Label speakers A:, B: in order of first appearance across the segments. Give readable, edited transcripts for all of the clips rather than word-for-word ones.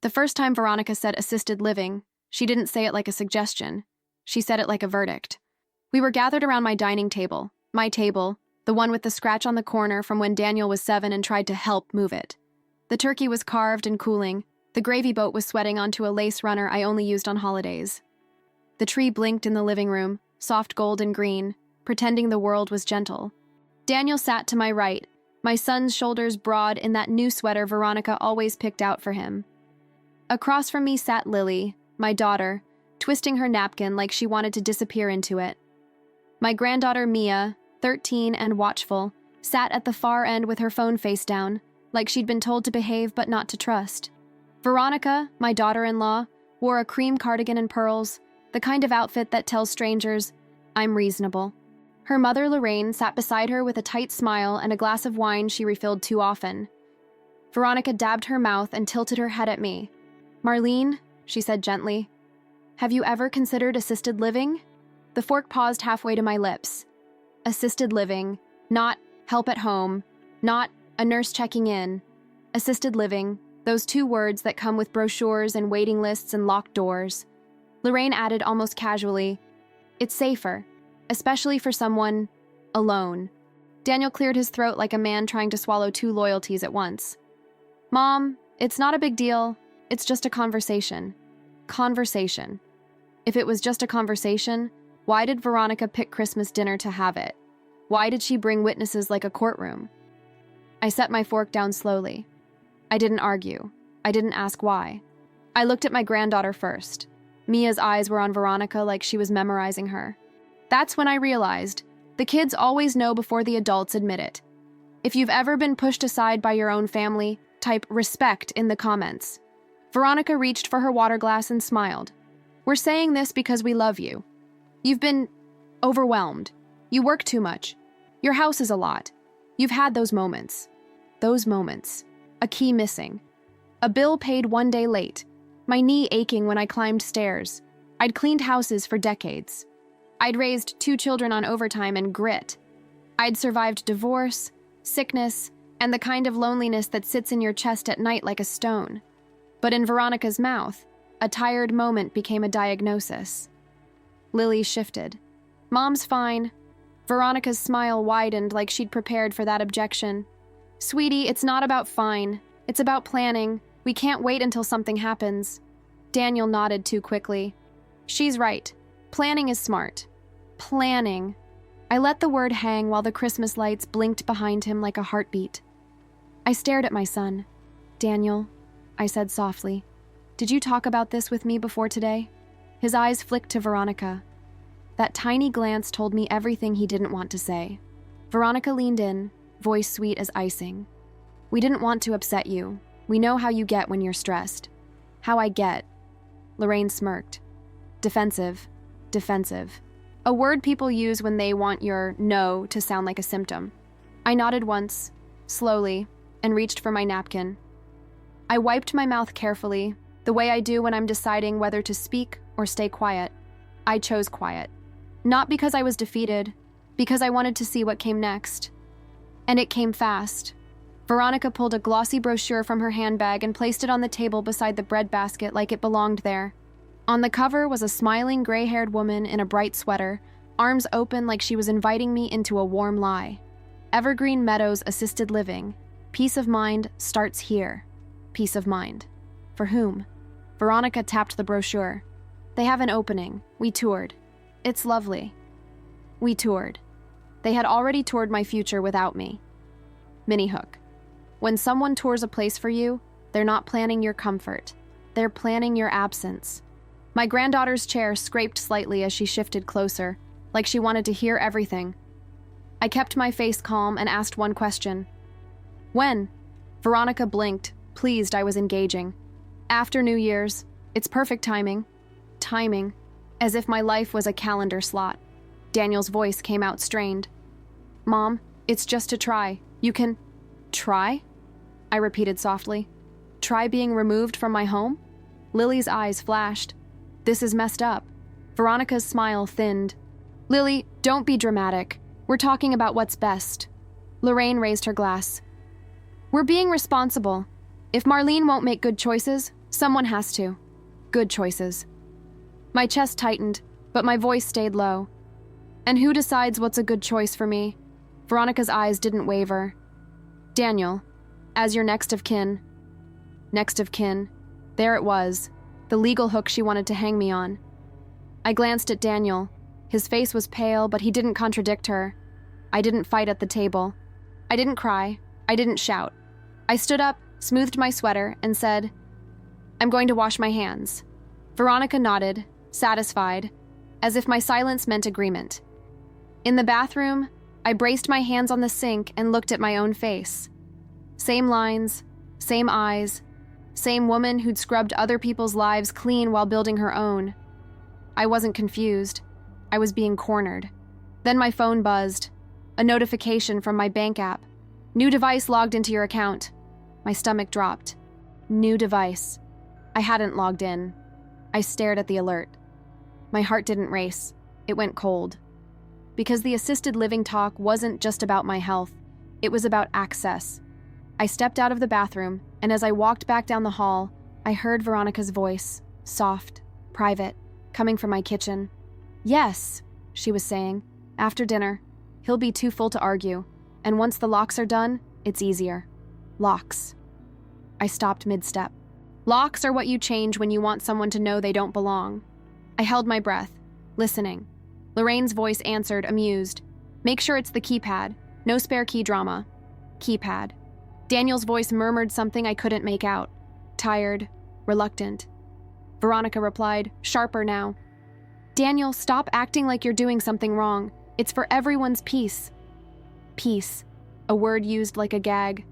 A: The first time Veronica said assisted living, she didn't say it like a suggestion. She said it like a verdict. We were gathered around my table, the one with the scratch on the corner from when Daniel was 7 and tried to help move it. The turkey was carved and cooling. The gravy boat was sweating onto a lace runner I only used on holidays. The tree blinked in the living room, soft gold and green, pretending the world was gentle. Daniel sat to my right, my son's shoulders broad in that new sweater Veronica always picked out for him. Across from me sat Lily, my daughter, twisting her napkin like she wanted to disappear into it. My granddaughter Mia, 13 and watchful, sat at the far end with her phone face down, like she'd been told to behave but not to trust. Veronica, my daughter-in-law, wore a cream cardigan and pearls, the kind of outfit that tells strangers, I'm reasonable. Her mother Lorraine sat beside her with a tight smile and a glass of wine she refilled too often. Veronica dabbed her mouth and tilted her head at me. Marlene, she said gently, have you ever considered assisted living? The fork paused halfway to my lips. Assisted living, not help at home, not a nurse checking in. Assisted living, those 2 words that come with brochures and waiting lists and locked doors. Lorraine added almost casually, it's safer, especially for someone alone. Daniel cleared his throat like a man trying to swallow 2 loyalties at once. Mom, it's not a big deal. It's just a conversation. Conversation. If it was just a conversation, why did Veronica pick Christmas dinner to have it? Why did she bring witnesses like a courtroom? I set my fork down slowly. I didn't argue. I didn't ask why. I looked at my granddaughter first. Mia's eyes were on Veronica like she was memorizing her. That's when I realized, the kids always know before the adults admit it. If you've ever been pushed aside by your own family, type respect in the comments. Veronica reached for her water glass and smiled. We're saying this because we love you. You've been overwhelmed. You work too much. Your house is a lot. You've had those moments. Those moments. A key missing. A bill paid 1 day late. My knee aching when I climbed stairs. I'd cleaned houses for decades. I'd raised 2 children on overtime and grit. I'd survived divorce, sickness, and the kind of loneliness that sits in your chest at night like a stone. But in Veronica's mouth, a tired moment became a diagnosis. Lily shifted. Mom's fine. Veronica's smile widened like she'd prepared for that objection. Sweetie, it's not about fine. It's about planning. We can't wait until something happens. Daniel nodded too quickly. She's right. Planning is smart. Planning. I let the word hang while the Christmas lights blinked behind him like a heartbeat. I stared at my son. Daniel, I said softly, did you talk about this with me before today? His eyes flicked to Veronica. That tiny glance told me everything he didn't want to say. Veronica leaned in, voice sweet as icing. We didn't want to upset you. We know how you get when you're stressed. How I get. Lorraine smirked. Defensive. Defensive. A word people use when they want your no to sound like a symptom. I nodded once, slowly, and reached for my napkin. I wiped my mouth carefully, the way I do when I'm deciding whether to speak or stay quiet. I chose quiet. Not because I was defeated, because I wanted to see what came next. And it came fast. Veronica pulled a glossy brochure from her handbag and placed it on the table beside the breadbasket like it belonged there. On the cover was a smiling gray-haired woman in a bright sweater, arms open like she was inviting me into a warm lie. Evergreen Meadows Assisted Living. Peace of mind starts here. Peace of mind. For whom? Veronica tapped the brochure. They have an opening. We toured. It's lovely. We toured. They had already toured my future without me. Mini hook. When someone tours a place for you, they're not planning your comfort. They're planning your absence. My granddaughter's chair scraped slightly as she shifted closer, like she wanted to hear everything. I kept my face calm and asked one question. When? Veronica blinked, pleased I was engaging. After New Year's. It's perfect timing. Timing. As if my life was a calendar slot. Daniel's voice came out strained. Mom, it's just to try. You can... Try? I repeated softly. Try being removed from my home? Lily's eyes flashed. This is messed up. Veronica's smile thinned. Lily, don't be dramatic. We're talking about what's best. Lorraine raised her glass. We're being responsible. If Marlene won't make good choices, Someone has to. Good choices. My chest tightened, but my voice stayed low. And who decides what's a good choice for me? Veronica's eyes didn't waver. Daniel, as your next of kin. Next of kin. There it was, the legal hook she wanted to hang me on. I glanced at Daniel. His face was pale, but he didn't contradict her. I didn't fight at the table. I didn't cry. I didn't shout. I stood up, smoothed my sweater, and said, "I'm going to wash my hands." Veronica nodded, satisfied, as if my silence meant agreement. In the bathroom, I braced my hands on the sink and looked at my own face. Same lines, same eyes, same woman who'd scrubbed other people's lives clean while building her own. I wasn't confused. I was being cornered. Then my phone buzzed. A notification from my bank app. New device logged into your account. My stomach dropped. New device. I hadn't logged in. I stared at the alert. My heart didn't race. It went cold. Because the assisted living talk wasn't just about my health. It was about access. I stepped out of the bathroom, and as I walked back down the hall, I heard Veronica's voice, soft, private, coming from my kitchen. "Yes," she was saying. "After dinner. He'll be too full to argue. And once the locks are done, it's easier." Locks. I stopped mid-step. Locks are what you change when you want someone to know they don't belong. I held my breath, listening. Lorraine's voice answered, amused. "Make sure it's the keypad. No spare key drama." Keypad. Daniel's voice murmured something I couldn't make out. Tired, reluctant. Veronica replied, sharper now. "Daniel, stop acting like you're doing something wrong. It's for everyone's peace." Peace. A word used like a gag.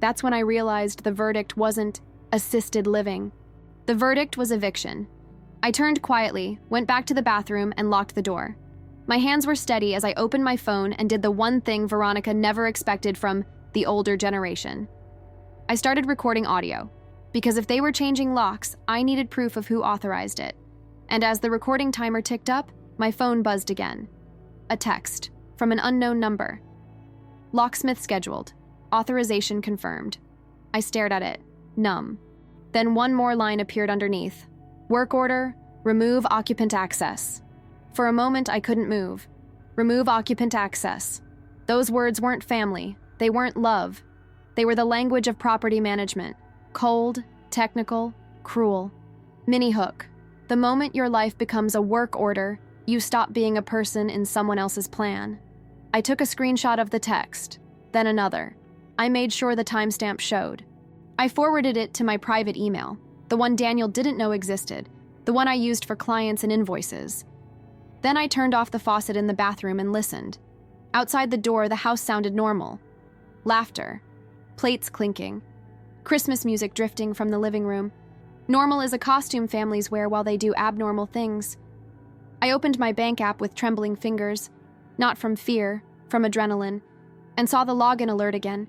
A: That's when I realized the verdict wasn't assisted living. The verdict was eviction. I turned quietly, went back to the bathroom, and locked the door. My hands were steady as I opened my phone and did the one thing Veronica never expected from the older generation. I started recording audio, because if they were changing locks, I needed proof of who authorized it. And as the recording timer ticked up, my phone buzzed again. A text from an unknown number. "Locksmith scheduled. Authorization confirmed." I stared at it, numb. Then one more line appeared underneath. "Work order, remove occupant access." For a moment, I couldn't move. Remove occupant access. Those words weren't family. They weren't love. They were the language of property management. Cold, technical, cruel. Mini hook. The moment your life becomes a work order, you stop being a person in someone else's plan. I took a screenshot of the text, then another. I made sure the timestamp showed. I forwarded it to my private email, the one Daniel didn't know existed, the one I used for clients and invoices. Then I turned off the faucet in the bathroom and listened. Outside the door, the house sounded normal. Laughter. Plates clinking. Christmas music drifting from the living room. Normal is a costume families wear while they do abnormal things. I opened my bank app with trembling fingers, not from fear, from adrenaline, and saw the login alert again.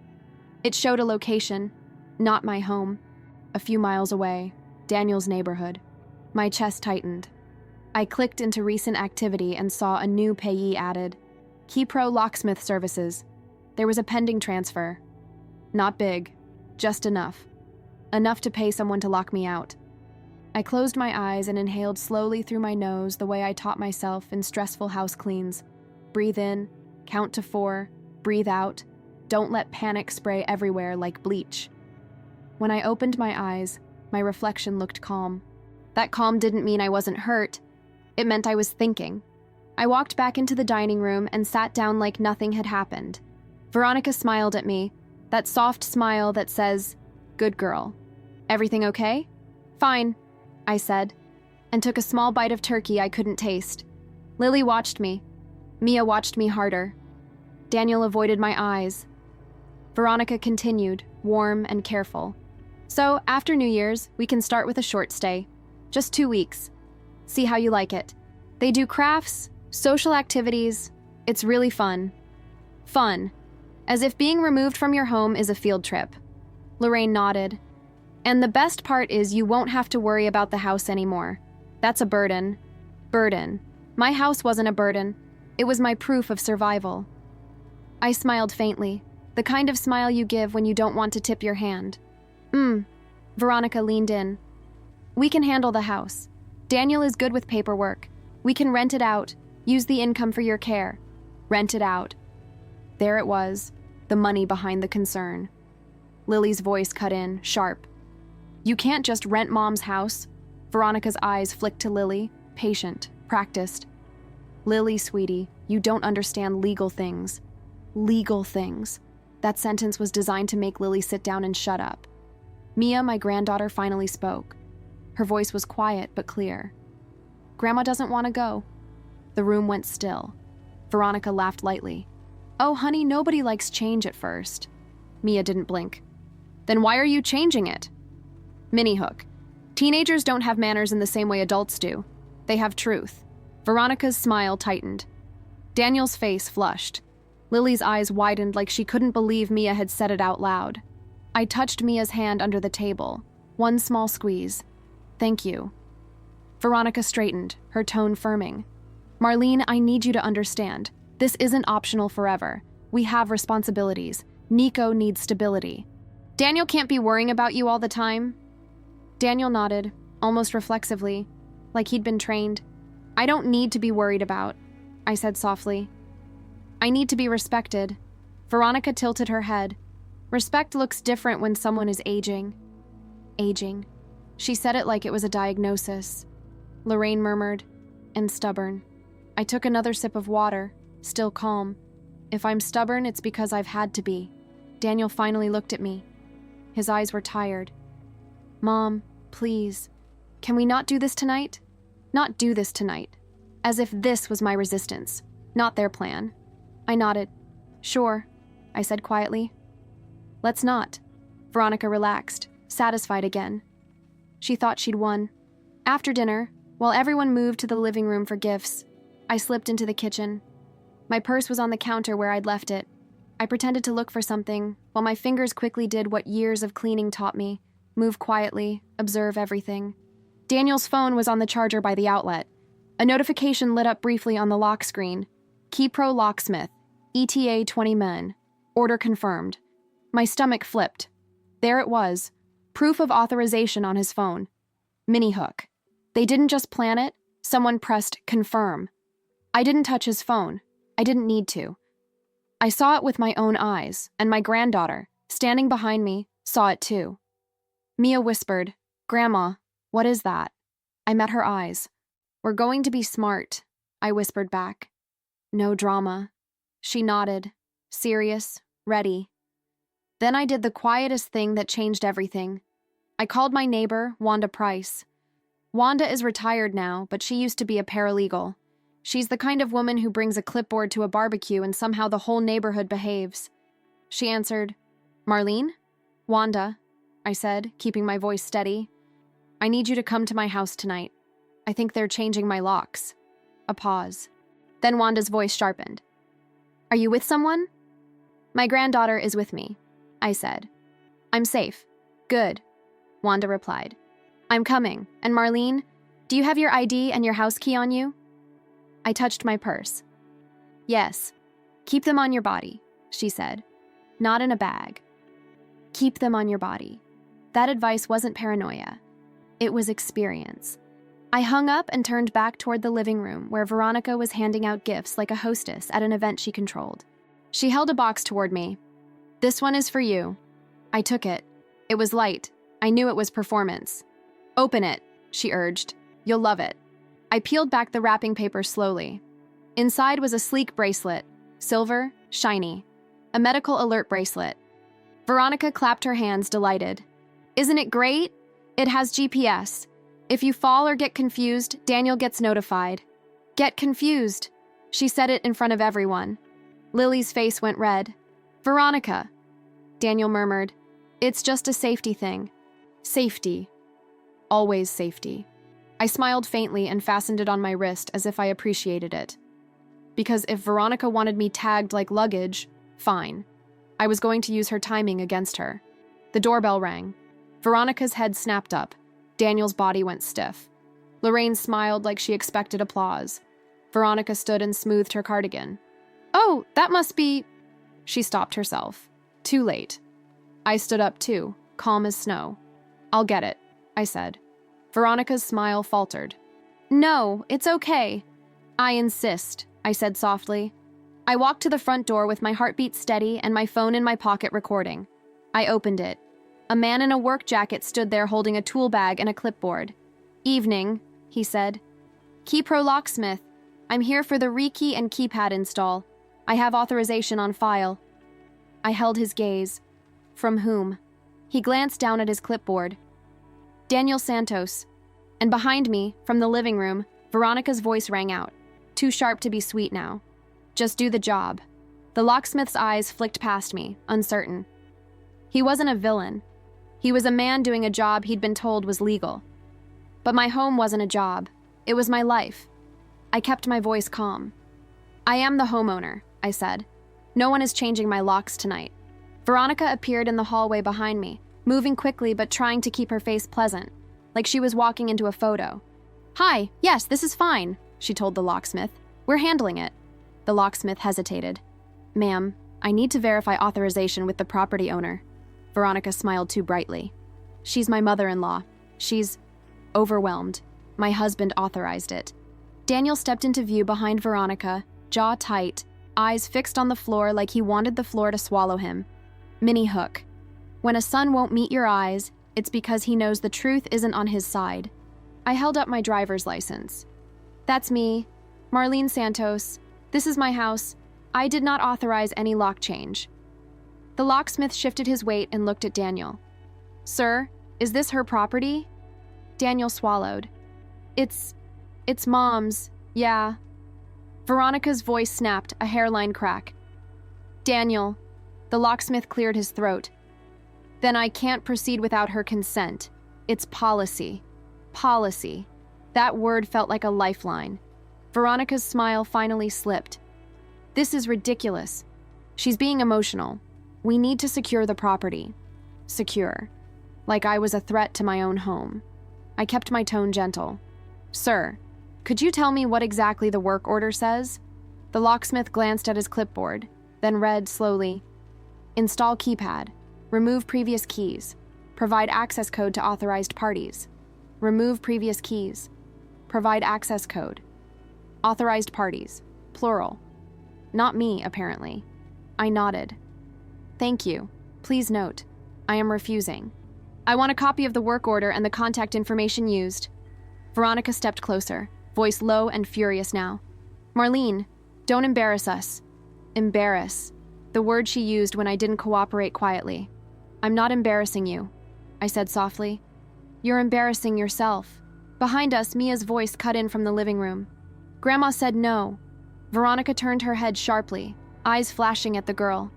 A: It showed a location, not my home. A few miles away, Daniel's neighborhood. My chest tightened. I clicked into recent activity and saw a new payee added. Keypro Locksmith Services. There was a pending transfer. Not big, just enough. Enough to pay someone to lock me out. I closed my eyes and inhaled slowly through my nose the way I taught myself in stressful house cleans. Breathe in, count to 4, breathe out. Don't let panic spray everywhere like bleach. When I opened my eyes, my reflection looked calm. That calm didn't mean I wasn't hurt. It meant I was thinking. I walked back into the dining room and sat down like nothing had happened. Veronica smiled at me, that soft smile that says, "Good girl. Everything okay?" "Fine," I said, and took a small bite of turkey I couldn't taste. Lily watched me. Mia watched me harder. Daniel avoided my eyes. Veronica continued, warm and careful. "So, after New Year's, we can start with a short stay. Just 2 weeks. See how you like it. They do crafts, social activities. It's really fun. Fun. As if being removed from your home is a field trip." Lorraine nodded. "And the best part is you won't have to worry about the house anymore. That's a burden. Burden. My house wasn't a burden. It was my proof of survival." I smiled faintly, the kind of smile you give when you don't want to tip your hand. Veronica leaned in. We can handle the house. Daniel is good with paperwork. We can rent it out. Use the income for your care. Rent it out. There it was, the money behind the concern. Lily's voice cut in, sharp. You can't just rent Mom's house. Veronica's eyes flicked to Lily, patient, practiced. Lily, sweetie, you don't understand legal things. Legal things. That sentence was designed to make Lily sit down and shut up. Mia, my granddaughter, finally spoke. Her voice was quiet but clear. Grandma doesn't want to go. The room went still. Veronica laughed lightly. Oh, honey, nobody likes change at first. Mia didn't blink. Then why are you changing it? Minnie Hook. Teenagers don't have manners in the same way adults do. They have truth. Veronica's smile tightened. Daniel's face flushed. Lily's eyes widened like she couldn't believe Mia had said it out loud. I touched Mia's hand under the table. One small squeeze. Thank you. Veronica straightened, her tone firming. Marlene, I need you to understand. This isn't optional forever. We have responsibilities. Nico needs stability. Daniel can't be worrying about you all the time. Daniel nodded, almost reflexively, like he'd been trained. I don't need to be worried about, I said softly. I need to be respected. Veronica tilted her head. Respect looks different when someone is aging. Aging. She said it like it was a diagnosis. Lorraine murmured, and stubborn. I took another sip of water, still calm. If I'm stubborn, it's because I've had to be. Daniel finally looked at me. His eyes were tired. Mom, please, can we not do this tonight? Not do this tonight. As if this was my resistance, not their plan. I nodded. Sure, I said quietly. Let's not. Veronica relaxed, satisfied again. She thought she'd won. After dinner, while everyone moved to the living room for gifts, I slipped into the kitchen. My purse was on the counter where I'd left it. I pretended to look for something, while my fingers quickly did what years of cleaning taught me. Move quietly, observe everything. Daniel's phone was on the charger by the outlet. A notification lit up briefly on the lock screen. Keypro Locksmith, ETA 20 men. Order confirmed. My stomach flipped. There it was. Proof of authorization on his phone. Minnie Hook. They didn't just plan it, someone pressed confirm. I didn't touch his phone. I didn't need to. I saw it with my own eyes, and my granddaughter, standing behind me, saw it too. Mia whispered, Grandma, what is that? I met her eyes. We're going to be smart, I whispered back. No drama. She nodded, serious, ready. Then I did the quietest thing that changed everything. I called my neighbor, Wanda Price. Wanda is retired now, but she used to be a paralegal. She's the kind of woman who brings a clipboard to a barbecue and somehow the whole neighborhood behaves. She answered, Marlene? Wanda, I said, keeping my voice steady. I need you to come to my house tonight. I think they're changing my locks. A pause. Then Wanda's voice sharpened. Are you with someone? My granddaughter is with me, I said. I'm safe. Good, Wanda replied. I'm coming. And Marlene, do you have your ID and your house key on you? I touched my purse. Yes. Keep them on your body, she said. Not in a bag. Keep them on your body. That advice wasn't paranoia. It was experience. I hung up and turned back toward the living room where Veronica was handing out gifts like a hostess at an event she controlled. She held a box toward me. This one is for you. I took it. It was light. I knew it was performance. Open it, she urged. You'll love it. I peeled back the wrapping paper slowly. Inside was a sleek bracelet, silver, shiny, a medical alert bracelet. Veronica clapped her hands, delighted. Isn't it great? It has GPS. If you fall or get confused, Daniel gets notified. Get confused. She said it in front of everyone. Lily's face went red. Veronica, Daniel murmured. It's just a safety thing. Safety. Always safety. I smiled faintly and fastened it on my wrist as if I appreciated it. Because if Veronica wanted me tagged like luggage, fine. I was going to use her timing against her. The doorbell rang. Veronica's head snapped up. Daniel's body went stiff. Lorraine smiled like she expected applause. Veronica stood and smoothed her cardigan. Oh, that must be... She stopped herself. Too late. I stood up too, calm as snow. I'll get it, I said. Veronica's smile faltered. No, it's okay. I insist, I said softly. I walked to the front door with my heartbeat steady and my phone in my pocket recording. I opened it. A man in a work jacket stood there holding a tool bag and a clipboard. Evening, he said. Keypro Locksmith. I'm here for the rekey and keypad install. I have authorization on file. I held his gaze. From whom? He glanced down at his clipboard. Daniel Santos. And behind me, from the living room, Veronica's voice rang out. Too sharp to be sweet now. Just do the job. The locksmith's eyes flicked past me, uncertain. He wasn't a villain. He was a man doing a job he'd been told was legal. But my home wasn't a job. It was my life. I kept my voice calm. I am the homeowner, I said. No one is changing my locks tonight. Veronica appeared in the hallway behind me, moving quickly but trying to keep her face pleasant, like she was walking into a photo. Hi, yes, this is fine, she told the locksmith. We're handling it. The locksmith hesitated. Ma'am, I need to verify authorization with the property owner. Veronica smiled too brightly. She's my mother-in-law. She's overwhelmed. My husband authorized it. Daniel stepped into view behind Veronica, jaw tight, eyes fixed on the floor like he wanted the floor to swallow him. Mini hook. When a son won't meet your eyes, it's because he knows the truth isn't on his side. I held up my driver's license. That's me, Marlene Santos. This is my house. I did not authorize any lock change. The locksmith shifted his weight and looked at Daniel. Sir, is this her property? Daniel swallowed. It's Mom's, yeah. Veronica's voice snapped, a hairline crack. Daniel, the locksmith cleared his throat. Then I can't proceed without her consent. It's policy. Policy. That word felt like a lifeline. Veronica's smile finally slipped. This is ridiculous. She's being emotional. We need to secure the property. Secure. Like I was a threat to my own home. I kept my tone gentle. Sir, could you tell me what exactly the work order says? The locksmith glanced at his clipboard, then read slowly. Install keypad. Remove previous keys. Provide access code to authorized parties. Remove previous keys. Provide access code. Authorized parties. Plural. Not me, apparently. I nodded. Thank you. Please note, I am refusing. I want a copy of the work order and the contact information used. Veronica stepped closer, voice low and furious now. Marlene, don't embarrass us. Embarrass. The word she used when I didn't cooperate quietly. I'm not embarrassing you, I said softly. You're embarrassing yourself. Behind us, Mia's voice cut in from the living room. Grandma said no. Veronica turned her head sharply, eyes flashing at the girl.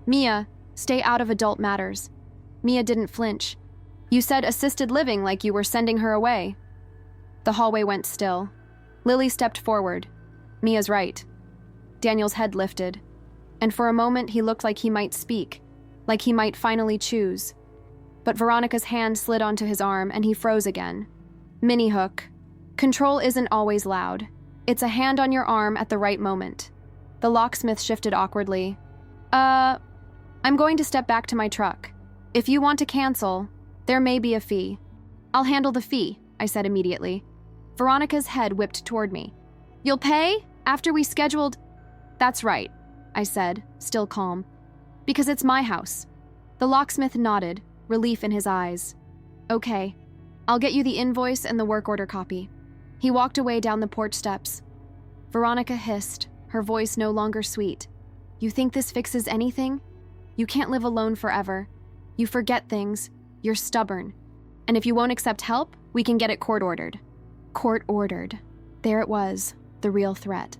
A: Mia, stay out of adult matters. Mia didn't flinch. You said assisted living like you were sending her away. The hallway went still. Lily stepped forward. Mia's right. Daniel's head lifted, and for a moment he looked like he might speak, like he might finally choose. But Veronica's hand slid onto his arm and he froze again. Mini hook. Control isn't always loud. It's a hand on your arm at the right moment. The locksmith shifted awkwardly. I'm going to step back to my truck. If you want to cancel, there may be a fee. I'll handle the fee, I said immediately. Veronica's head whipped toward me. You'll pay? After we scheduled... That's right, I said, still calm. Because it's my house. The locksmith nodded, relief in his eyes. Okay, I'll get you the invoice and the work order copy. He walked away down the porch steps. Veronica hissed, her voice no longer sweet. You think this fixes anything? You can't live alone forever. You forget things. You're stubborn. And if you won't accept help, we can get it court-ordered. Court-ordered. There it was, the real threat.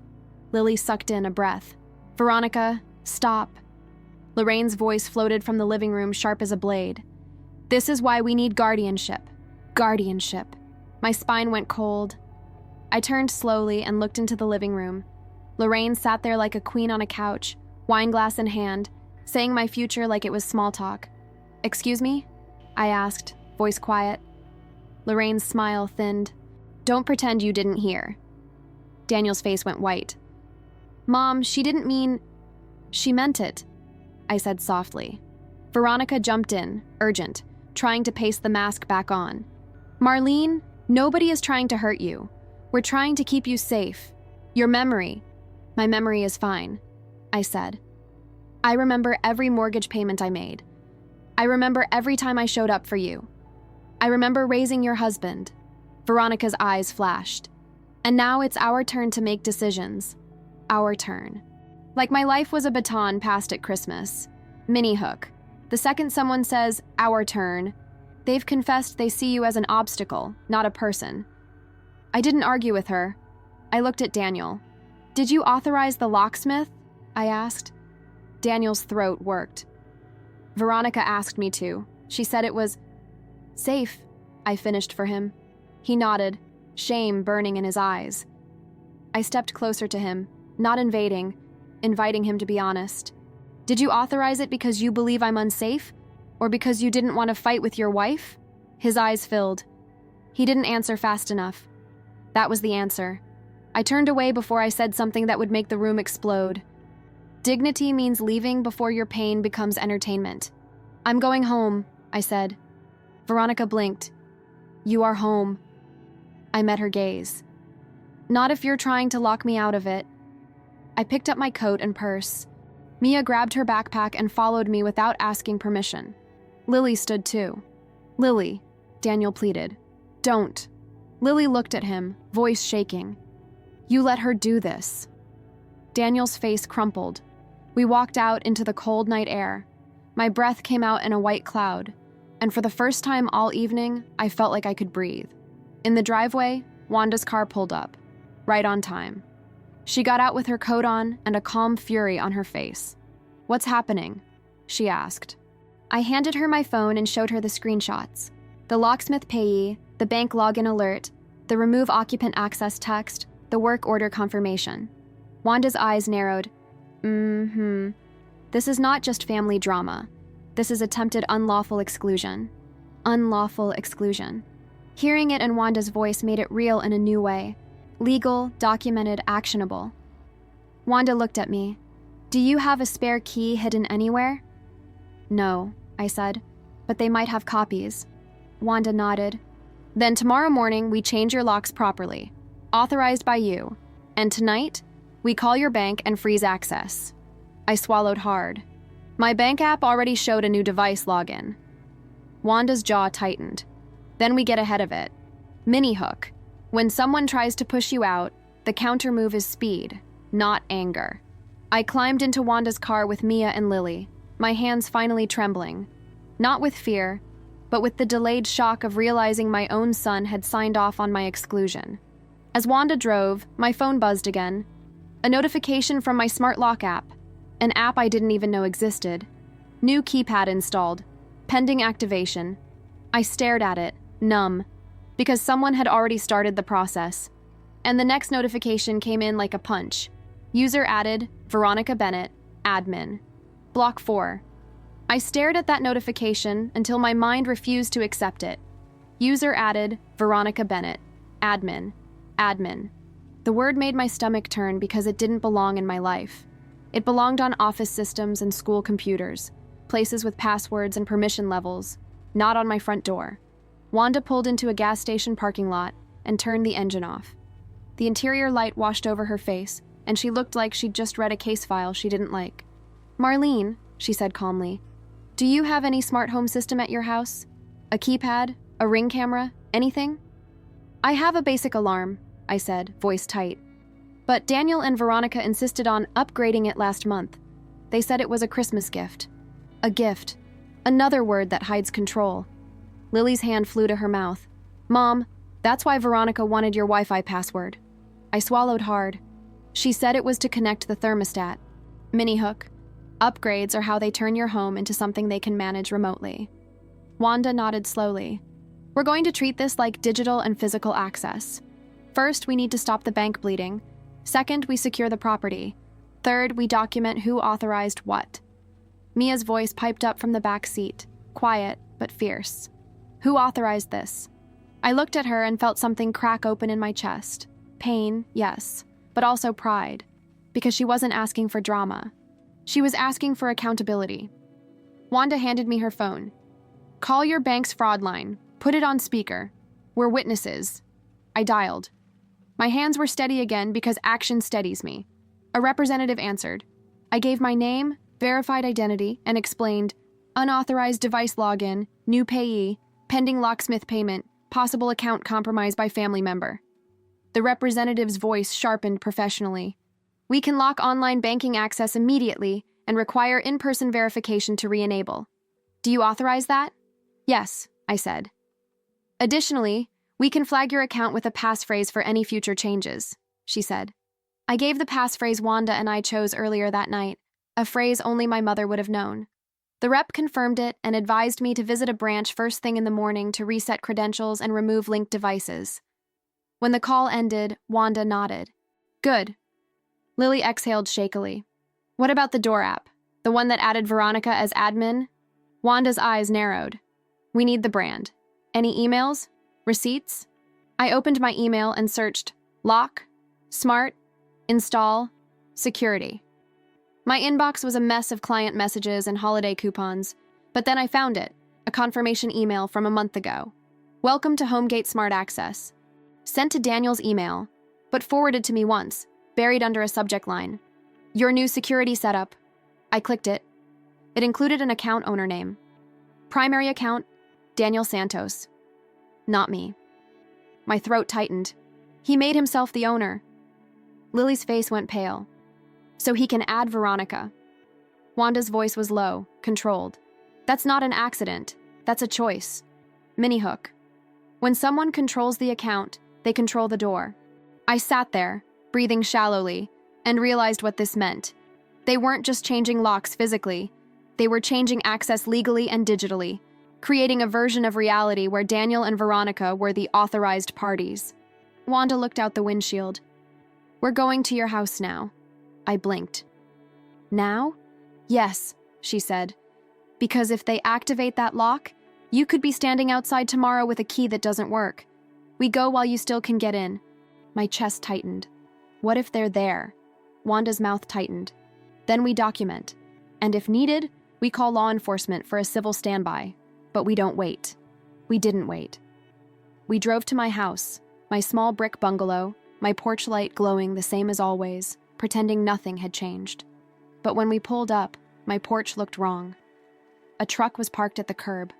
A: Lily sucked in a breath. Veronica, stop. Lorraine's voice floated from the living room sharp as a blade. This is why we need guardianship. Guardianship. My spine went cold. I turned slowly and looked into the living room. Lorraine sat there like a queen on a couch, wineglass in hand, saying my future like it was small talk. Excuse me? I asked, voice quiet. Lorraine's smile thinned. Don't pretend you didn't hear. Daniel's face went white. Mom, she didn't mean... She meant it, I said softly. Veronica jumped in, urgent, trying to paste the mask back on. Marlene, nobody is trying to hurt you. We're trying to keep you safe. Your memory. My memory is fine, I said. I remember every mortgage payment I made. I remember every time I showed up for you. I remember raising your husband. Veronica's eyes flashed. And now it's our turn to make decisions. Our turn. Like my life was a baton passed at Christmas. Mini hook. The second someone says, our turn, they've confessed they see you as an obstacle, not a person. I didn't argue with her. I looked at Daniel. Did you authorize the locksmith? I asked. Daniel's throat worked. Veronica asked me to. She said it was safe, I finished for him. He nodded, shame burning in his eyes. I stepped closer to him, not invading, inviting him to be honest. Did you authorize it because you believe I'm unsafe? Or because you didn't want to fight with your wife? His eyes filled. He didn't answer fast enough. That was the answer. I turned away before I said something that would make the room explode. Dignity means leaving before your pain becomes entertainment. I'm going home, I said. Veronica blinked. You are home. I met her gaze. Not if you're trying to lock me out of it. I picked up my coat and purse. Mia grabbed her backpack and followed me without asking permission. Lily stood too. Lily, Daniel pleaded. Don't. Lily looked at him, voice shaking. You let her do this. Daniel's face crumpled. We walked out into the cold night air. My breath came out in a white cloud, and for the first time all evening, I felt like I could breathe. In the driveway, Wanda's car pulled up, right on time. She got out with her coat on and a calm fury on her face. What's happening? She asked. I handed her my phone and showed her the screenshots. The locksmith payee, the bank login alert, the remove occupant access text, the work order confirmation. Wanda's eyes narrowed. This is not just family drama. This is attempted unlawful exclusion. Unlawful exclusion. Hearing it in Wanda's voice made it real in a new way. Legal, documented, actionable. Wanda looked at me. Do you have a spare key hidden anywhere? No, I said, but they might have copies. Wanda nodded. Then tomorrow morning, we change your locks properly. Authorized by you. And tonight, we call your bank and freeze access. I swallowed hard. My bank app already showed a new device login. Wanda's jaw tightened. Then we get ahead of it. Mini hook. When someone tries to push you out, the counter move is speed, not anger. I climbed into Wanda's car with Mia and Lily, my hands finally trembling. Not with fear, but with the delayed shock of realizing my own son had signed off on my exclusion. As Wanda drove, my phone buzzed again. A notification from my smart lock app, an app I didn't even know existed. New keypad installed, pending activation. I stared at it, numb, because someone had already started the process. And the next notification came in like a punch. User added, Veronica Bennett, admin. Block 4. I stared at that notification until my mind refused to accept it. User added, Veronica Bennett, admin, admin. The word made my stomach turn because it didn't belong in my life. It belonged on office systems and school computers, places with passwords and permission levels, not on my front door. Wanda pulled into a gas station parking lot and turned the engine off. The interior light washed over her face, and she looked like she'd just read a case file she didn't like. Marlene, she said calmly, do you have any smart home system at your house? A keypad? A Ring camera? Anything? I have a basic alarm, I said, voice tight. But Daniel and Veronica insisted on upgrading it last month. They said it was a Christmas gift. A gift. Another word that hides control. Lily's hand flew to her mouth. Mom, that's why Veronica wanted your Wi-Fi password. I swallowed hard. She said it was to connect the thermostat. Mini hook. Upgrades are how they turn your home into something they can manage remotely. Wanda nodded slowly. We're going to treat this like digital and physical access. First, we need to stop the bank bleeding. Second, we secure the property. Third, we document who authorized what. Mia's voice piped up from the back seat, quiet but fierce. Who authorized this? I looked at her and felt something crack open in my chest. Pain, yes, but also pride, because she wasn't asking for drama. She was asking for accountability. Wanda handed me her phone. Call your bank's fraud line. Put it on speaker. We're witnesses. I dialed. My hands were steady again because action steadies me. A representative answered. I gave my name, verified identity, and explained, unauthorized device login, new payee, pending locksmith payment, possible account compromised by family member. The representative's voice sharpened professionally. We can lock online banking access immediately and require in-person verification to re-enable. Do you authorize that? Yes, I said. Additionally, we can flag your account with a passphrase for any future changes, she said. I gave the passphrase Wanda and I chose earlier that night, a phrase only my mother would have known. The rep confirmed it and advised me to visit a branch first thing in the morning to reset credentials and remove linked devices. When the call ended, Wanda nodded. Good. Lily exhaled shakily. What about the door app? The one that added Veronica as admin? Wanda's eyes narrowed. We need the brand. Any emails? Receipts? I opened my email and searched lock, smart, install, security. My inbox was a mess of client messages and holiday coupons, but then I found it, a confirmation email from a month ago. Welcome to HomeGate Smart Access. Sent to Daniel's email, but forwarded to me once, buried under a subject line. Your new security setup. I clicked it. It included an account owner name. Primary account, Daniel Santos. Not me. My throat tightened. He made himself the owner. Lily's face went pale. So he can add Veronica. Wanda's voice was low, controlled. That's not an accident. That's a choice. Minihook. When someone controls the account, they control the door. I sat there, breathing shallowly, and realized what this meant. They weren't just changing locks physically. They were changing access legally and digitally, creating a version of reality where Daniel and Veronica were the authorized parties. Wanda looked out the windshield. We're going to your house now. I blinked. Now? Yes, she said. Because if they activate that lock, you could be standing outside tomorrow with a key that doesn't work. We go while you still can get in. My chest tightened. What if they're there? Wanda's mouth tightened. Then we document. And if needed, we call law enforcement for a civil standby. But we don't wait. We didn't wait. We drove to my house, my small brick bungalow, my porch light glowing the same as always, pretending nothing had changed. But when we pulled up, my porch looked wrong. A truck was parked at the curb.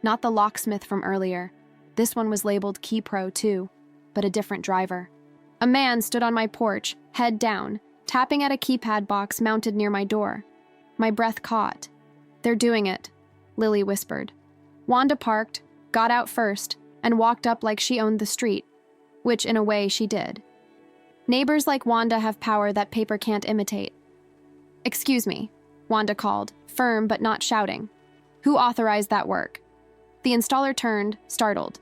A: Not the locksmith from earlier. This one was labeled Key Pro too, but a different driver. A man stood on my porch, head down, tapping at a keypad box mounted near my door. My breath caught. They're doing it, Lily whispered. Wanda parked, got out first, and walked up like she owned the street, which in a way she did. Neighbors like Wanda have power that paper can't imitate. Excuse me, Wanda called, firm but not shouting. Who authorized that work? The installer turned, startled.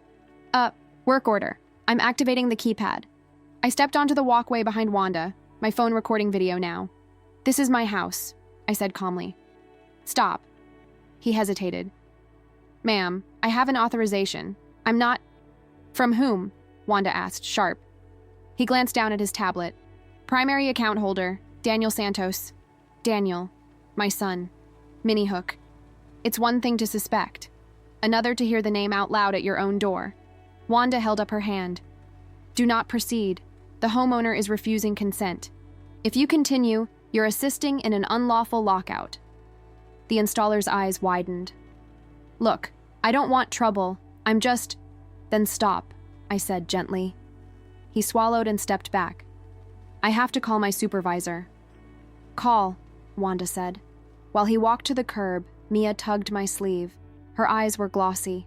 A: Work order. I'm activating the keypad. I stepped onto the walkway behind Wanda, my phone recording video now. This is my house, I said calmly. Stop. He hesitated. Ma'am, I have an authorization. I'm not... From whom? Wanda asked, sharp. He glanced down at his tablet. Primary account holder, Daniel Santos. Daniel, my son. Minihook. It's one thing to suspect. Another to hear the name out loud at your own door. Wanda held up her hand. Do not proceed. The homeowner is refusing consent. If you continue, you're assisting in an unlawful lockout. The installer's eyes widened. Look, I don't want trouble. I'm just... Then stop, I said gently. He swallowed and stepped back. I have to call my supervisor. Call, Wanda said. While he walked to the curb, Mia tugged my sleeve. Her eyes were glossy.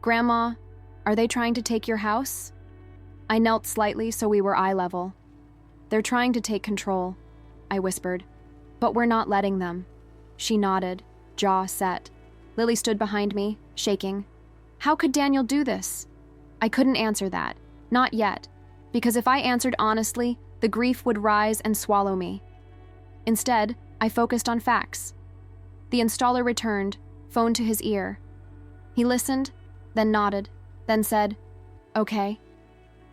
A: Grandma, are they trying to take your house? I knelt slightly so we were eye level. They're trying to take control, I whispered. But we're not letting them. She nodded, jaw set. Lily stood behind me, shaking. How could Daniel do this? I couldn't answer that. Not yet. Because if I answered honestly, the grief would rise and swallow me. Instead, I focused on facts. The installer returned, phone to his ear. He listened, then nodded, then said, okay.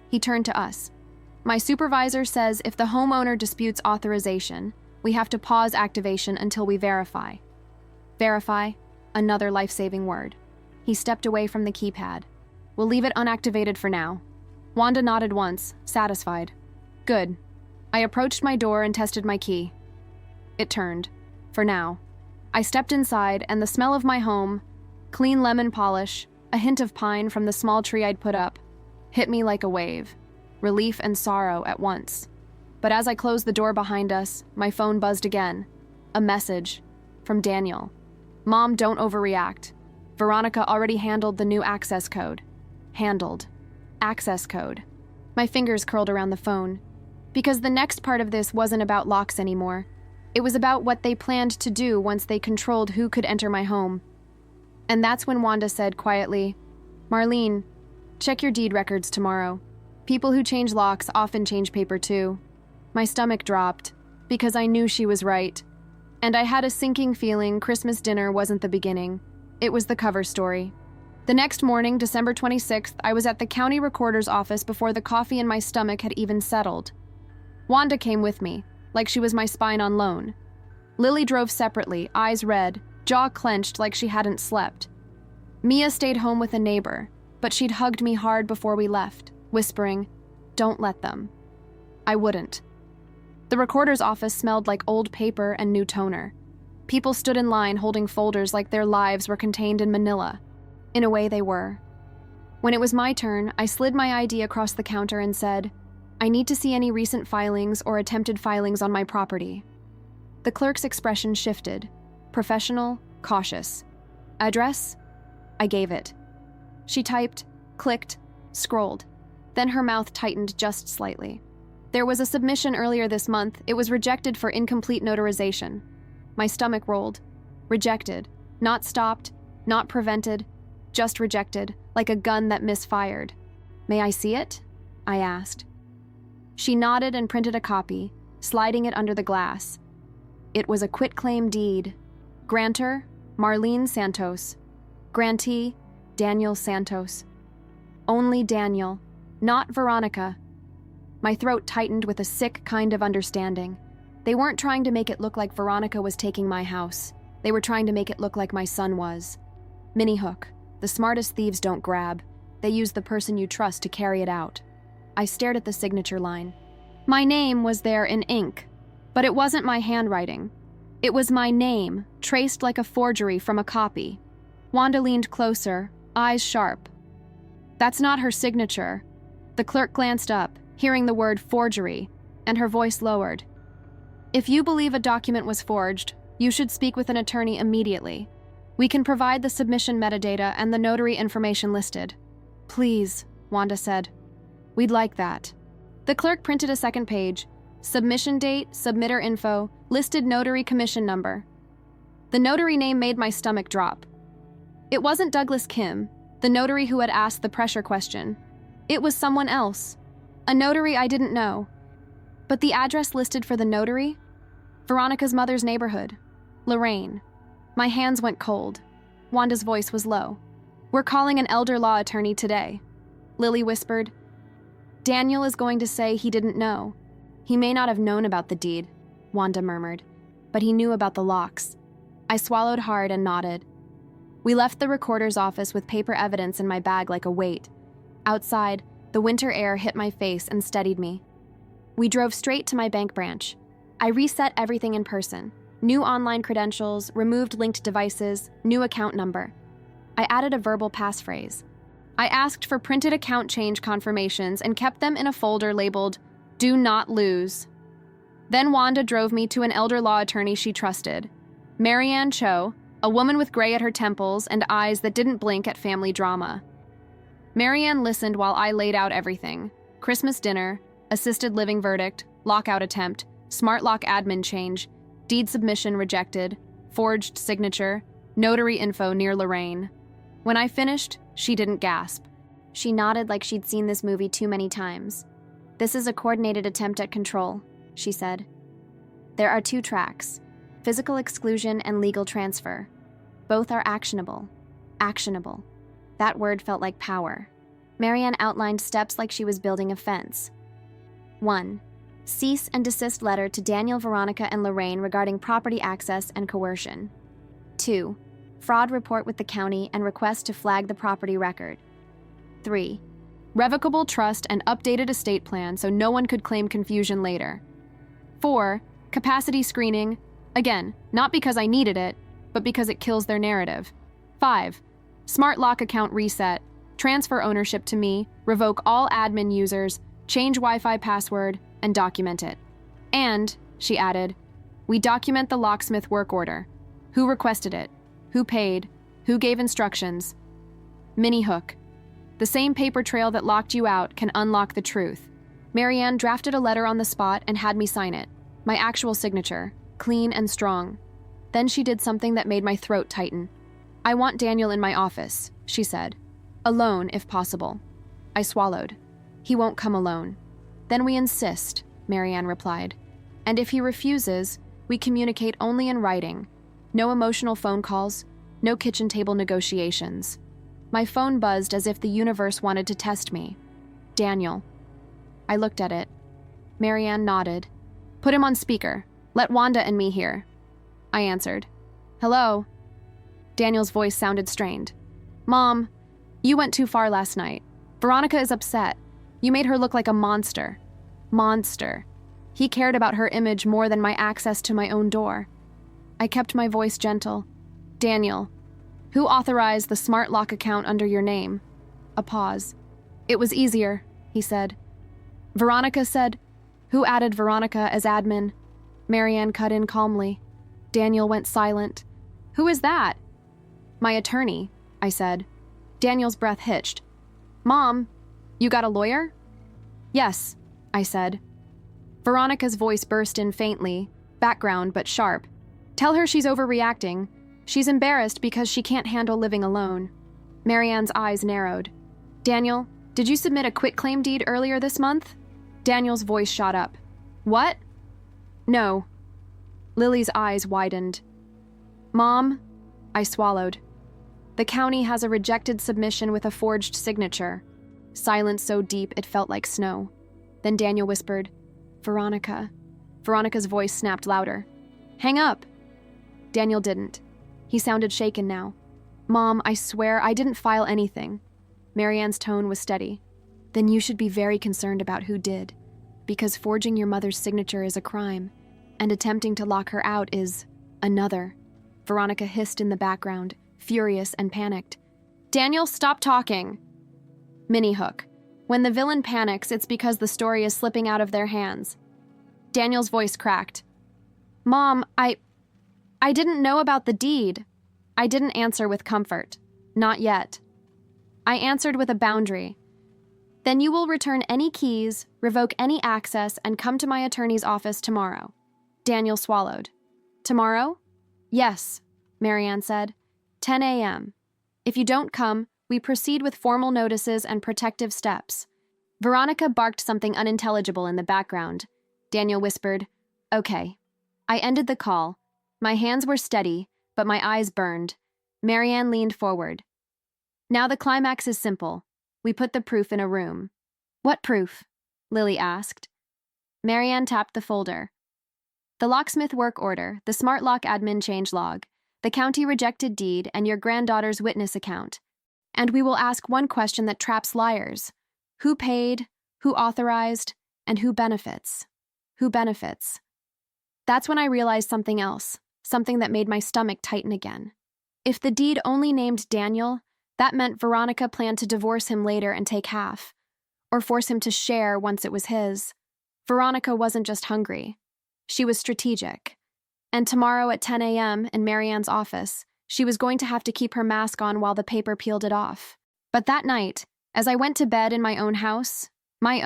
A: He turned to us. My supervisor says if the homeowner disputes authorization, we have to pause activation until we verify. Verify, another life-saving word. He stepped away from the keypad. We'll leave it unactivated for now. Wanda nodded once, satisfied. Good. I approached my door and tested my key. It turned. For now. I stepped inside, and the smell of my home, clean lemon polish, a hint of pine from the small tree I'd put up, hit me like a wave. Relief and sorrow at once. But as I closed the door behind us, my phone buzzed again. A message. From Daniel. Mom, don't overreact. Veronica already handled the new access code. Handled. Access code. My fingers curled around the phone. Because the next part of this wasn't about locks anymore. It was about what they planned to do once they controlled who could enter my home. And that's when Wanda said quietly, Marlene, check your deed records tomorrow. People who change locks often change paper too. My stomach dropped, because I knew she was right. And I had a sinking feeling Christmas dinner wasn't the beginning. It was the cover story. The next morning, December 26th, I was at the county recorder's office before the coffee in my stomach had even settled. Wanda came with me, like she was my spine on loan. Lily drove separately, eyes red, jaw clenched like she hadn't slept. Mia stayed home with a neighbor, but she'd hugged me hard before we left, whispering, "Don't let them." I wouldn't. The recorder's office smelled like old paper and new toner. People stood in line holding folders like their lives were contained in Manila. In a way, they were. When it was my turn, I slid my ID across the counter and said, I need to see any recent filings or attempted filings on my property. The clerk's expression shifted. Professional, cautious. Address? I gave it. She typed, clicked, scrolled. Then her mouth tightened just slightly. There was a submission earlier this month. It was rejected for incomplete notarization. My stomach rolled. Rejected. Not stopped, not prevented, just rejected, like a gun that misfired. May I see it? I asked. She nodded and printed a copy, sliding it under the glass. It was a quitclaim deed. Grantor, Marlene Santos. Grantee, Daniel Santos. Only Daniel, not Veronica. My throat tightened with a sick kind of understanding. They weren't trying to make it look like Veronica was taking my house. They were trying to make it look like my son was. Minnie Hook. The smartest thieves don't grab. They use the person you trust to carry it out. I stared at the signature line. My name was there in ink, but it wasn't my handwriting. It was my name, traced like a forgery from a copy. Wanda leaned closer, eyes sharp. That's not her signature. The clerk glanced up, hearing the word forgery, and her voice lowered. If you believe a document was forged, you should speak with an attorney immediately. We can provide the submission metadata and the notary information listed. Please, Wanda said. We'd like that. The clerk printed a second page. Submission date, submitter info, listed notary commission number. The notary name made my stomach drop. It wasn't Douglas Kim, the notary who had asked the pressure question. It was someone else. A notary I didn't know. But the address listed for the notary? Veronica's mother's neighborhood. Lorraine. My hands went cold. Wanda's voice was low. We're calling an elder law attorney today. Lily whispered. Daniel is going to say he didn't know. He may not have known about the deed, Wanda murmured, but he knew about the locks. I swallowed hard and nodded. We left the recorder's office with paper evidence in my bag like a weight. Outside, the winter air hit my face and steadied me. We drove straight to my bank branch. I reset everything in person. New online credentials, removed linked devices, new account number. I added a verbal passphrase. I asked for printed account change confirmations and kept them in a folder labeled, Do Not Lose. Then Wanda drove me to an elder law attorney she trusted. Marianne Cho, a woman with gray at her temples and eyes that didn't blink at family drama. Marianne listened while I laid out everything. Christmas dinner, assisted living verdict, lockout attempt, smart lock admin change, deed submission rejected, forged signature, notary info near Lorraine. When I finished, she didn't gasp. She nodded like she'd seen this movie too many times. This is a coordinated attempt at control, she said. There are 2 tracks, physical exclusion and legal transfer. Both are actionable. Actionable. That word felt like power. Marianne outlined steps like she was building a fence. 1. Cease and desist letter to Daniel, Veronica, and Lorraine regarding property access and coercion. 2. Fraud report with the county and request to flag the property record. 3. Revocable trust and updated estate plan so no one could claim confusion later. 4. Capacity screening. Again, not because I needed it, but because it kills their narrative. 5. Smart lock account reset. Transfer ownership to me, revoke all admin users, change Wi-Fi password, and document it. And, she added, we document the locksmith work order. Who requested it? Who paid? Who gave instructions? Mini hook. The same paper trail that locked you out can unlock the truth. Marianne drafted a letter on the spot and had me sign it. My actual signature, clean and strong. Then she did something that made my throat tighten. I want Daniel in my office, she said. Alone, if possible. I swallowed. He won't come alone. Then we insist, Marianne replied. And if he refuses, we communicate only in writing. No emotional phone calls, no kitchen table negotiations. My phone buzzed as if the universe wanted to test me. Daniel. I looked at it. Marianne nodded. Put him on speaker. Let Wanda and me hear. I answered. Hello? Daniel's voice sounded strained. Mom, you went too far last night. Veronica is upset. You made her look like a monster. Monster. He cared about her image more than my access to my own door. I kept my voice gentle. Daniel, who authorized the smart lock account under your name? A pause. It was easier, he said. Veronica said, who added Veronica as admin? Marianne cut in calmly. Daniel went silent. Who is that? My attorney, I said. Daniel's breath hitched. Mom, you got a lawyer? Yes, I said. Veronica's voice burst in faintly, background but sharp. Tell her she's overreacting. She's embarrassed because she can't handle living alone. Marianne's eyes narrowed. Daniel, did you submit a quitclaim deed earlier this month? Daniel's voice shot up. What? No. Lily's eyes widened. Mom, I swallowed. The county has a rejected submission with a forged signature. Silence so deep it felt like snow. Then Daniel whispered, Veronica. Veronica's voice snapped louder. Hang up. Daniel didn't. He sounded shaken now. Mom, I swear I didn't file anything. Marianne's tone was steady. Then you should be very concerned about who did, because forging your mother's signature is a crime, and attempting to lock her out is another. Veronica hissed in the background, furious and panicked. Daniel, stop talking. Mini hook. When the villain panics, it's because the story is slipping out of their hands. Daniel's voice cracked. Mom, I didn't know about the deed. I didn't answer with comfort. Not yet. I answered with a boundary. Then you will return any keys, revoke any access, and come to my attorney's office tomorrow. Daniel swallowed. Tomorrow? Yes, Marianne said. 10 a.m. If you don't come, we proceed with formal notices and protective steps. Veronica barked something unintelligible in the background. Daniel whispered, Okay. I ended the call. My hands were steady, but my eyes burned. Marianne leaned forward. Now the climax is simple. We put the proof in a room. What proof? Lily asked. Marianne tapped the folder. The locksmith work order, the smart lock admin change log, the county rejected deed, and your granddaughter's witness account. And we will ask one question that traps liars. Who paid, who authorized, and who benefits? Who benefits? That's when I realized something else, something that made my stomach tighten again. If the deed only named Daniel, that meant Veronica planned to divorce him later and take half, or force him to share once it was his. Veronica wasn't just hungry. She was strategic. And tomorrow at 10 a.m. in Marianne's office, she was going to have to keep her mask on while the paper peeled it off. But that night, as I went to bed in my own house, my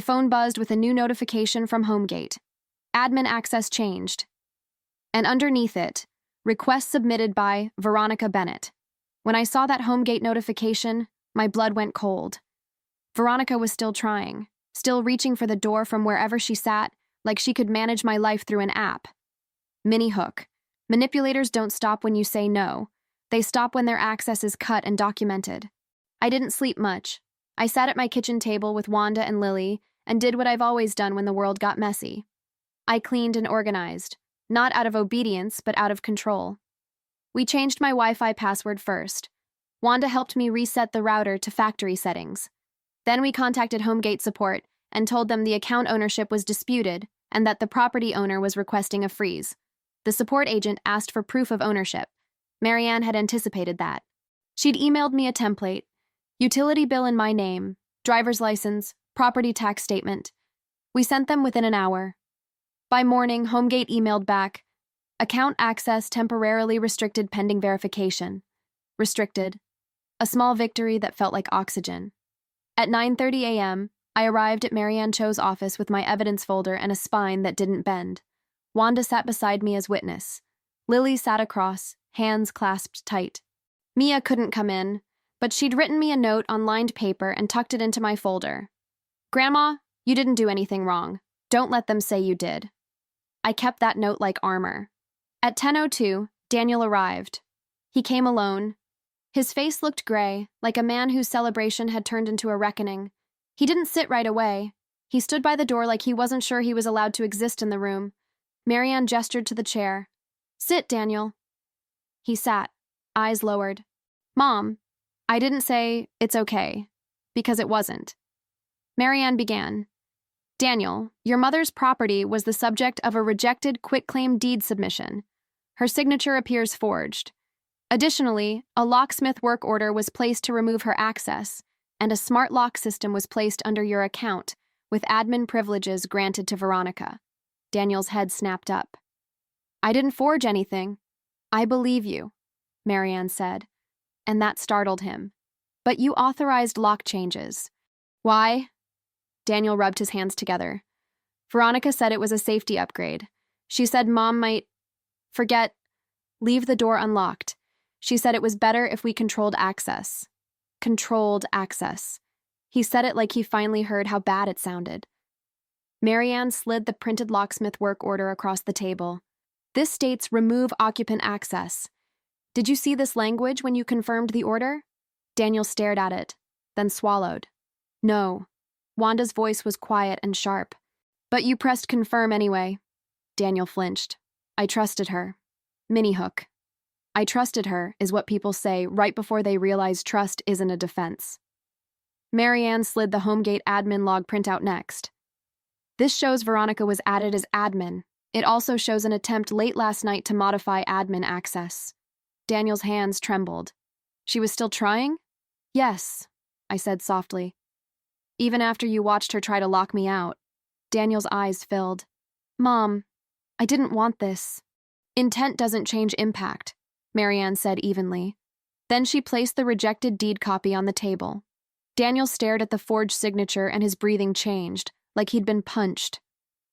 A: phone buzzed with a new notification from Homegate. Admin access changed. And underneath it, request submitted by Veronica Bennett. When I saw that Homegate notification, my blood went cold. Veronica was still trying, still reaching for the door from wherever she sat, like she could manage my life through an app. Mini hook. Manipulators don't stop when you say no. They stop when their access is cut and documented. I didn't sleep much. I sat at my kitchen table with Wanda and Lily and did what I've always done when the world got messy. I cleaned and organized, not out of obedience, but out of control. We changed my Wi-Fi password first. Wanda helped me reset the router to factory settings. Then we contacted HomeGate support and told them the account ownership was disputed and that the property owner was requesting a freeze. The support agent asked for proof of ownership. Marianne had anticipated that. She'd emailed me a template, utility bill in my name, driver's license, property tax statement. We sent them within an hour. By morning, HomeGate emailed back, account access temporarily restricted pending verification. Restricted. A small victory that felt like oxygen. At 9:30 a.m., I arrived at Marianne Cho's office with my evidence folder and a spine that didn't bend. Wanda sat beside me as witness. Lily sat across, hands clasped tight. Mia couldn't come in, but she'd written me a note on lined paper and tucked it into my folder. Grandma, you didn't do anything wrong. Don't let them say you did. I kept that note like armor. At 10:02, Daniel arrived. He came alone. His face looked gray, like a man whose celebration had turned into a reckoning. He didn't sit right away. He stood by the door like he wasn't sure he was allowed to exist in the room. Marianne gestured to the chair. Sit, Daniel. He sat, eyes lowered. Mom, I didn't say it's okay, because it wasn't. Marianne began. Daniel, your mother's property was the subject of a rejected quitclaim deed submission. Her signature appears forged. Additionally, a locksmith work order was placed to remove her access, and a smart lock system was placed under your account, with admin privileges granted to Veronica. Daniel's head snapped up. I didn't forge anything. I believe you, Marianne said, and that startled him. But you authorized lock changes. Why? Daniel rubbed his hands together. Veronica said it was a safety upgrade. She said Mom might leave the door unlocked. She said it was better if we controlled access. Controlled access. He said it like he finally heard how bad it sounded. Marianne slid the printed locksmith work order across the table. This states remove occupant access. Did you see this language when you confirmed the order? Daniel stared at it, then swallowed. No. Wanda's voice was quiet and sharp. But you pressed confirm anyway. Daniel flinched. I trusted her. Mini-hook. I trusted her, is what people say right before they realize trust isn't a defense. Marianne slid the HomeGate admin log printout next. This shows Veronica was added as admin. It also shows an attempt late last night to modify admin access. Daniel's hands trembled. She was still trying? Yes, I said softly. Even after you watched her try to lock me out. Daniel's eyes filled. Mom, I didn't want this. Intent doesn't change impact, Marianne said evenly. Then she placed the rejected deed copy on the table. Daniel stared at the forged signature and his breathing changed, like he'd been punched.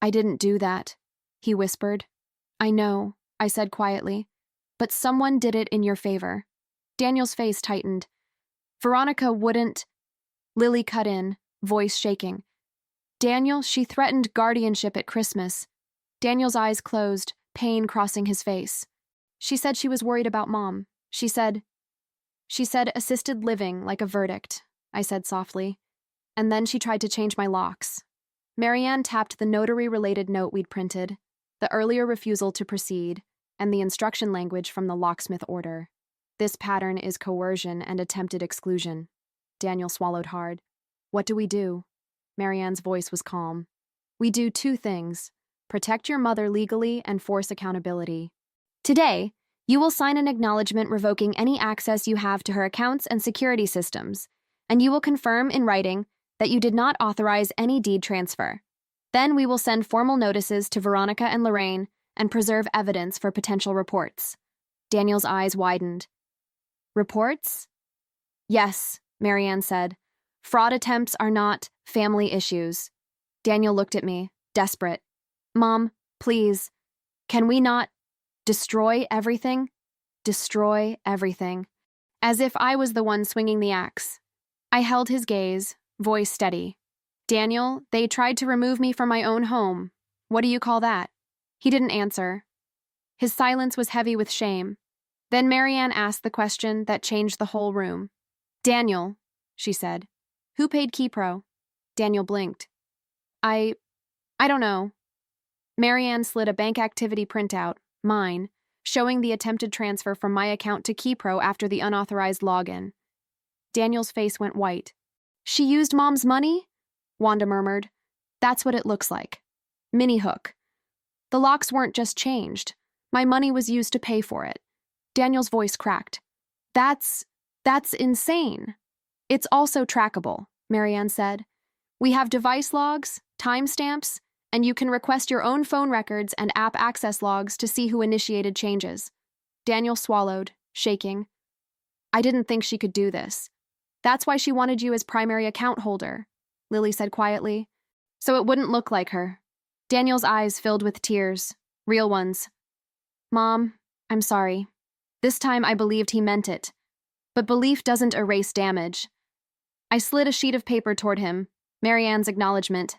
A: I didn't do that, he whispered. I know, I said quietly, but someone did it in your favor. Daniel's face tightened. Veronica wouldn't. Lily cut in, voice shaking. Daniel, she threatened guardianship at Christmas. Daniel's eyes closed, pain crossing his face. She said she was worried about Mom. She said assisted living like a verdict, I said softly. And then she tried to change my locks. Marianne tapped the notary-related note we'd printed, the earlier refusal to proceed, and the instruction language from the locksmith order. This pattern is coercion and attempted exclusion. Daniel swallowed hard. What do we do? Marianne's voice was calm. We do two things: protect your mother legally and force accountability. Today, you will sign an acknowledgement revoking any access you have to her accounts and security systems, and you will confirm in writing that you did not authorize any deed transfer. Then we will send formal notices to Veronica and Lorraine and preserve evidence for potential reports. Daniel's eyes widened. Reports? Yes, Marianne said. Fraud attempts are not family issues. Daniel looked at me, desperate. Mom, please, can we not destroy everything? Destroy everything. As if I was the one swinging the axe. I held his gaze, voice steady. Daniel, they tried to remove me from my own home. What do you call that? He didn't answer. His silence was heavy with shame. Then Marianne asked the question that changed the whole room. Daniel, she said, who paid Keypro? Daniel blinked. I don't know. Marianne slid a bank activity printout, mine, showing the attempted transfer from my account to Keypro after the unauthorized login. Daniel's face went white. She used Mom's money? Wanda murmured. That's what it looks like. Mini hook. The locks weren't just changed. My money was used to pay for it. Daniel's voice cracked. That's insane. It's also trackable, Marianne said. We have device logs, timestamps, and you can request your own phone records and app access logs to see who initiated changes. Daniel swallowed, shaking. I didn't think she could do this. That's why she wanted you as primary account holder, Lily said quietly. So it wouldn't look like her. Daniel's eyes filled with tears, real ones. Mom, I'm sorry. This time I believed he meant it. But belief doesn't erase damage. I slid a sheet of paper toward him, Marianne's acknowledgement.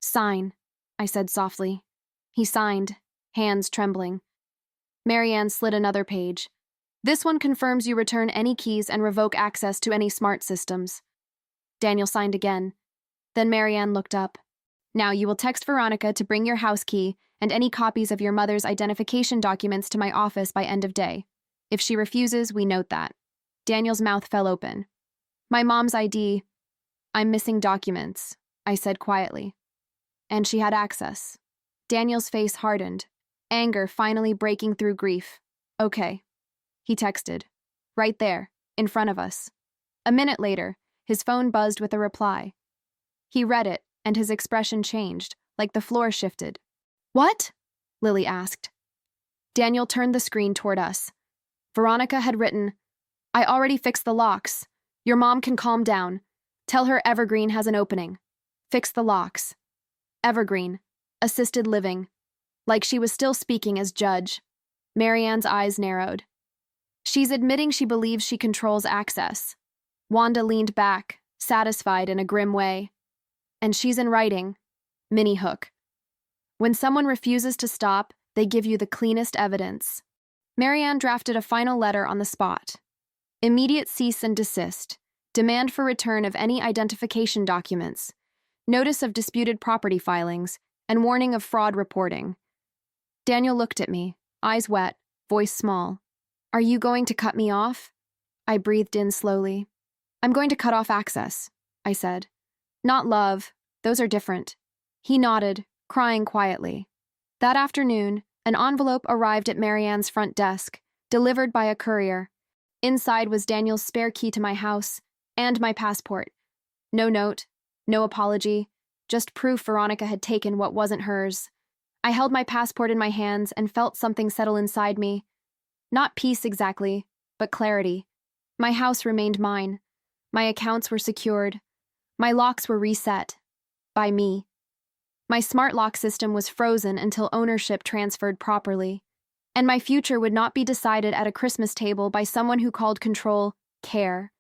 A: Sign, I said softly. He signed, hands trembling. Marianne slid another page. This one confirms you return any keys and revoke access to any smart systems. Daniel signed again. Then Marianne looked up. Now you will text Veronica to bring your house key and any copies of your mother's identification documents to my office by end of day. If she refuses, we note that. Daniel's mouth fell open. My mom's ID. I'm missing documents, I said quietly. And she had access. Daniel's face hardened, anger finally breaking through grief. Okay. He texted. Right there, in front of us. A minute later, his phone buzzed with a reply. He read it, and his expression changed, like the floor shifted. What? Lily asked. Daniel turned the screen toward us. Veronica had written, I already fixed the locks. Your mom can calm down. Tell her Evergreen has an opening. Fix the locks. Evergreen. Assisted living. Like she was still speaking as judge. Marianne's eyes narrowed. She's admitting she believes she controls access. Wanda leaned back, satisfied in a grim way. And she's in writing. Mini hook. When someone refuses to stop, they give you the cleanest evidence. Marianne drafted a final letter on the spot. Immediate cease and desist. Demand for return of any identification documents. Notice of disputed property filings, and warning of fraud reporting. Daniel looked at me, eyes wet, voice small. Are you going to cut me off? I breathed in slowly. I'm going to cut off access, I said. Not love, those are different. He nodded, crying quietly. That afternoon, an envelope arrived at Marianne's front desk, delivered by a courier. Inside was Daniel's spare key to my house, and my passport. No note, no apology, just proof Veronica had taken what wasn't hers. I held my passport in my hands and felt something settle inside me. Not peace exactly, but clarity. My house remained mine. My accounts were secured. My locks were reset. By me. My smart lock system was frozen until ownership transferred properly. And my future would not be decided at a Christmas table by someone who called control care.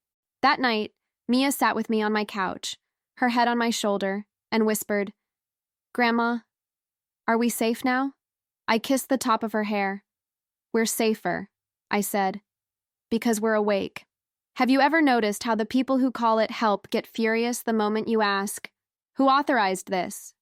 A: That night, Mia sat with me on my couch, her head on my shoulder, and whispered, Grandma, are we safe now? I kissed the top of her hair. We're safer, I said, because we're awake. Have you ever noticed how the people who call it help get furious the moment you ask, who authorized this?